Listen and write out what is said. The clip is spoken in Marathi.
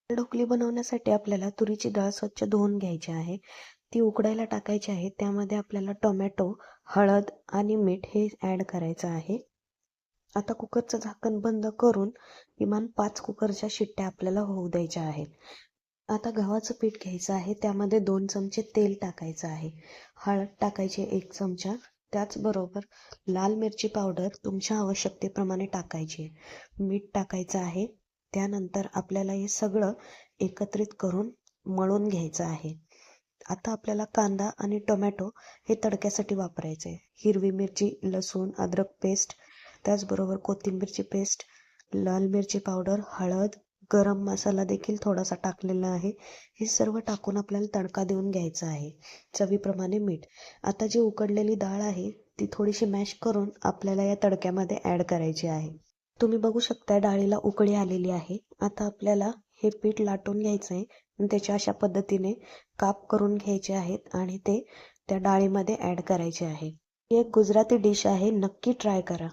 ढोकली बनवण्यासाठी आपल्याला तुरीची डाळ स्वच्छ धुवून घ्यायची आहे. ती उकडायला टाकायची आहे. त्यामध्ये आपल्याला टोमॅटो, हळद आणि मीठ हे ॲड करायचं आहे. आता कुकरचं झाकण बंद करून किमान 5 कुकरच्या शिट्ट्या आपल्याला होऊ द्यायच्या आहेत. आता गव्हाचं पीठ घ्यायचं आहे. त्यामध्ये 2 चमचे तेल टाकायचं आहे. हळद टाकायची 1 चमचा. त्याचबरोबर लाल मिरची पावडर तुमच्या आवश्यकतेप्रमाणे टाकायची. मीठ टाकायचं आहे. त्यानंतर आपल्याला हे सगळं एकत्रित करून मळून घ्यायचं आहे. आता आपल्याला कांदा आणि टोमॅटो हे तडक्यासाठी वापरायचे. हिरवी मिरची, लसूण, अद्रक पेस्ट, त्याचबरोबर कोथिंबीरची पेस्ट, लाल मिरची पावडर, हळद, गरम मसाला देखील थोडासा टाकलेला आहे. हे सर्व टाकून आपल्याला तडका देऊन घ्यायचा आहे. चवीप्रमाणे मीठ. आता जी उकडलेली डाळ आहे ती थोडीशी मॅश करून आपल्याला या तडक्यामध्ये ॲड करायची आहे. तुम्ही बघू शकता डाळीला उकळी आलेली आहे. आता आपल्याला हे पीठ लाटून घ्यायचं आहे आणि त्याच्या अशा पद्धतीने काप करून घ्यायचे आहेत आणि ते त्या डाळीमध्ये ॲड करायचे आहे. ही एक गुजराती डिश आहे. नक्की ट्राय करा.